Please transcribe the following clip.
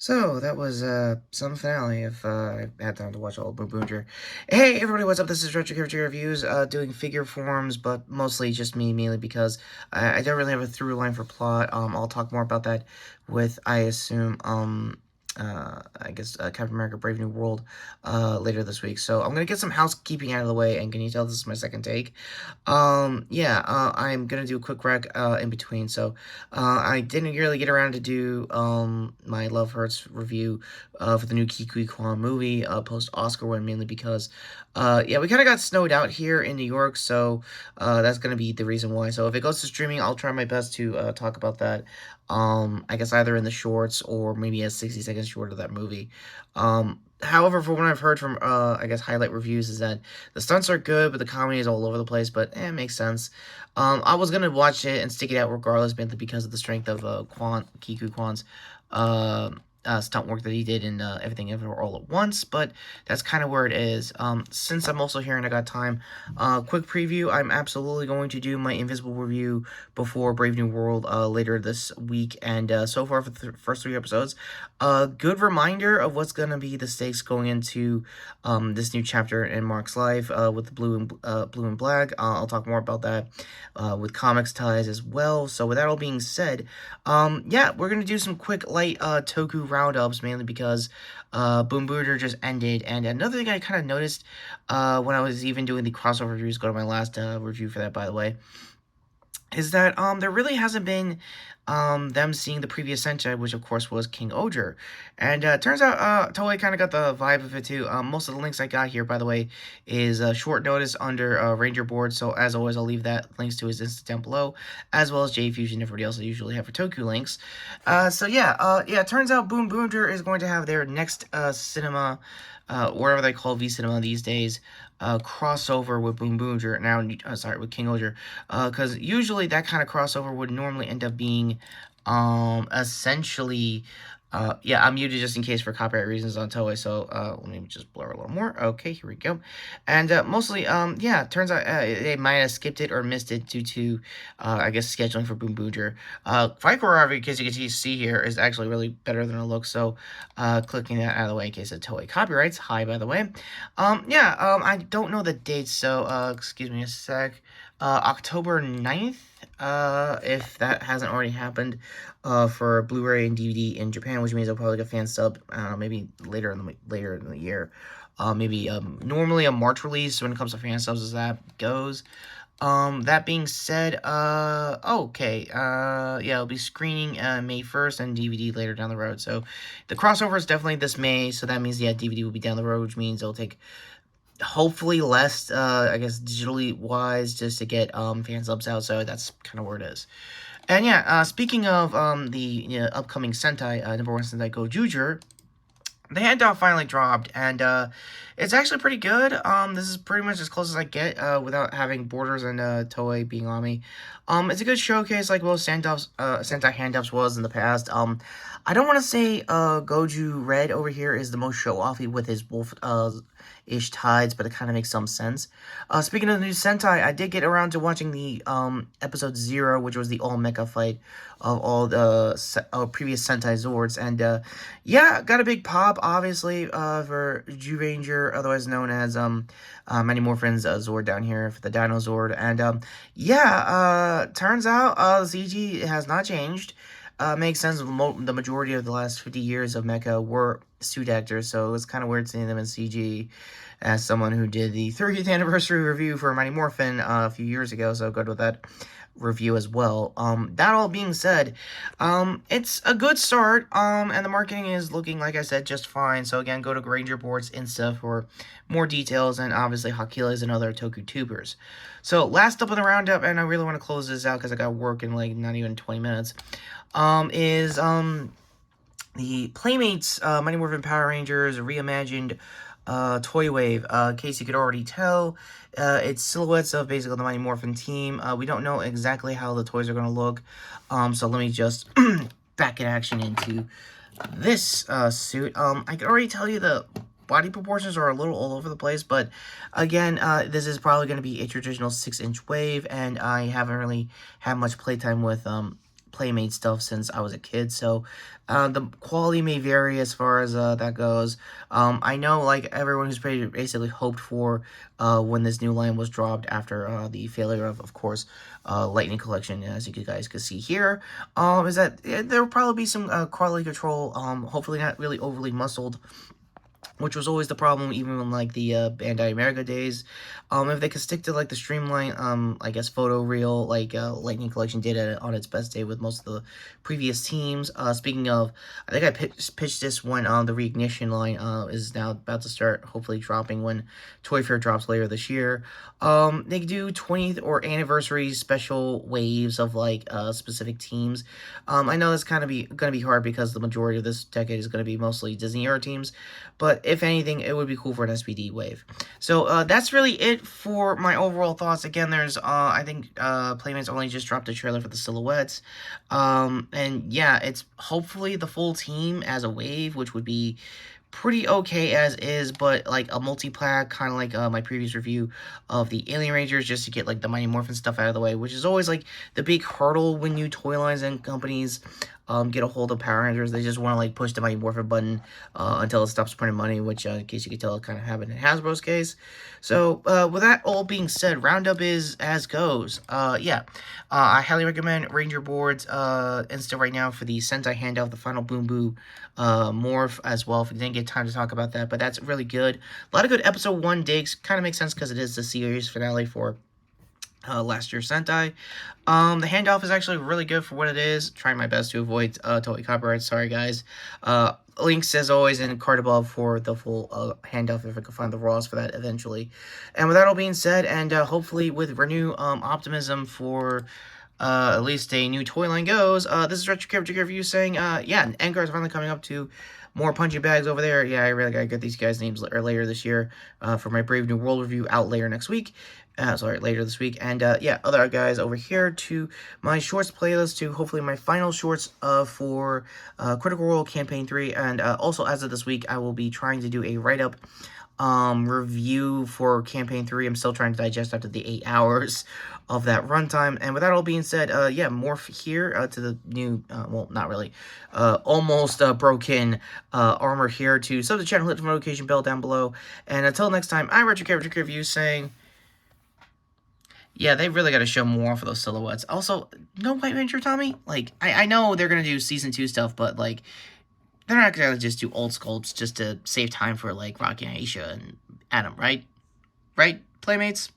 So that was some finale if I had time to watch all of Boonboomger. Hey everybody, what's up? This is Retrokid Reviews, doing figure forms, but mostly just me, mainly because I don't really have a through line for plot. I'll talk more about that with, I assume, Captain America Brave New World later this week. So I'm gonna get some housekeeping out of the way, and can you tell this is my second take? I'm gonna do a quick rec in between. So I didn't really get around to do my Love Hurts review for the new Kikui Kwan movie post Oscar win, mainly because we kind of got snowed out here in New York, so that's gonna be the reason why. So if it goes to streaming, I'll try my best to talk about that. I guess either in the shorts or maybe a 60-second short of that movie. However, from what I've heard from, highlight reviews is that the stunts are good, but the comedy is all over the place, but it makes sense. I was gonna watch it and stick it out regardless, mainly because of the strength of Kikui Kwan's stunt work that he did in Everything Everywhere All at Once, but that's kind of where it is. Since I'm also here and I got time, quick preview, I'm absolutely going to do my Invisible review before Brave New World later this week, and so far for the first 3 episodes, a good reminder of what's going to be the stakes going into this new chapter in Mark's life with the Blue and Black. I'll talk more about that with comics ties as well. So with that all being said, we're going to do some quick light Toku roundups, mainly because Boonboomger just ended. And another thing I kind of noticed when I was even doing the crossover reviews, go to my last review for that, by the way, is that there really hasn't been them seeing the previous Sentai, which of course was King Oger. And turns out Toei kind of got the vibe of it too. Most of the links I got here, by the way, is short notice under Ranger Board, so as always I'll leave that links to his Insta down below, as well as J-Fusion and everybody else I usually have for Toku links. It turns out Boonboomger is going to have their next cinema, wherever they call V Cinema these days, crossover with Boonboomger, with King Oger, because usually that kind of crossover would normally end up being, essentially, I'm muted just in case for copyright reasons on Toei, so, let me just blur a little more. Okay, here we go. And, mostly, turns out, they might have skipped it or missed it due to, scheduling for Boonboomger. Fight choreography, because you can see here, is actually really better than it looks, so, clicking that out of the way in case of Toei copyrights. Hi, by the way. I don't know the dates, so, excuse me a sec. October 9th, if that hasn't already happened, for Blu-ray and DVD in Japan, which means I'll probably get fan sub, maybe later in the year. Normally a March release when it comes to fan subs as that goes. That being said, it'll be screening May 1st and DVD later down the road. So the crossover is definitely this May, so that means DVD will be down the road, which means it'll take hopefully less, digitally wise, just to get fan subs out. So that's kind of where it is. And speaking of the upcoming Sentai, number 1 Sentai Gozyuger, the handout finally dropped, and it's actually pretty good. This is pretty much as close as I get without having Borders and Toei being on me. It's a good showcase, like most Sentai hand-ups was in the past. I don't want to say Goju Red over here is the most show-offy with his wolf ish tides, but it kind of makes some sense. Speaking of the new Sentai, I did get around to watching the episode 0, which was the all mecha fight of all the previous Sentai Zords, and got a big pop, obviously, for Zyuranger, otherwise known as Mighty Morphin's Zord down here for the Dino Zord, and turns out the CG has not changed. Makes sense. The majority of the last 50 years of mecha were suit actors, so it was kind of weird seeing them in CG. As someone who did the 30th anniversary review for Mighty Morphin a few years ago, so good with that review as well. That all being said, it's a good start, and the marketing is looking, like I said, just fine. So again, go to Ranger Board's Insta for more details, and obviously Hakilas and other Toku tubers. So last up in the roundup, and I really want to close this out because I got work in like not even 20 minutes, is the Playmates Mighty Morphin Power Rangers reimagined Toy Wave. In case you could already tell, it's silhouettes of basically the Mighty Morphin team. We don't know exactly how the toys are going to look, so let me just back in action into this suit. I can already tell you the body proportions are a little all over the place, but again, this is probably going to be a traditional 6-inch wave, and I haven't really had much playtime with Playmate stuff since I was a kid, so the quality may vary as far as that goes. I know, like, everyone who's basically hoped for when this new line was dropped after the failure of course, Lightning Collection, as you guys can see here, is that there will probably be some quality control, hopefully not really overly muscled, which was always the problem, even in, like, the Bandai America days. If they could stick to, like, the streamline, I guess, photo reel, like, Lightning Collection did on its best day with most of the previous teams. Speaking of, I think I pitched this when the Reignition line is now about to start, hopefully dropping when Toy Fair drops later this year. They could do 20th or anniversary special waves of, like, specific teams. I know that's kind of gonna be hard because the majority of this decade is gonna be mostly Disney era teams, but if anything, it would be cool for an SPD wave. So that's really it for my overall thoughts. Again, there's I think Playmates only just dropped a trailer for the silhouettes, and yeah, it's hopefully the full team as a wave, which would be pretty okay as is, but like a multi-pack, kind of like my previous review of the Alien Rangers, just to get like the Mighty Morphin stuff out of the way, which is always like the big hurdle when new toy lines and companies get a hold of Power Rangers. They just want to like push the Mighty Morphin button until it stops printing money, which in case you could tell, it kind of happened in Hasbro's case. So with that all being said, roundup is as goes. Yeah, I highly recommend Ranger boards instead right now for the Sentai handout, the final Boom Boo morph as well, if you didn't get time to talk about that, but that's really good. A lot of good episode 1 digs, kind of makes sense because it is the series finale for last year's Sentai. The handoff is actually really good for what it is. Trying my best to avoid toy copyright. Sorry, guys. Links, as always, in card above for the full handoff if I can find the raws for that eventually. And with that all being said, and hopefully with renewed optimism for at least a new toy line goes, this is Retrokid review saying, yeah, Engar is finally coming up to more punching bags over there. Yeah, I really gotta get these guys' names later this year for my Brave New World review out later next week. Sorry, later this week. And yeah, other guys over here to my shorts playlist, to hopefully my final shorts for Critical Role Campaign 3. And also, as of this week, I will be trying to do a write-up review for Campaign 3. I'm still trying to digest after the 8 hours of that runtime. And with that all being said, yeah, morph here to the new, well, not really, almost broken armor here, to sub the channel, hit the notification bell down below. And until next time, I'm Retrokid review saying, yeah, they really got to show more for those silhouettes. Also, no White Ranger, Tommy? Like, I know they're going to do Season 2 stuff, but, like, they're not going to just do old sculpts just to save time for, like, Rocky and Aisha and Adam, right? Right, Playmates?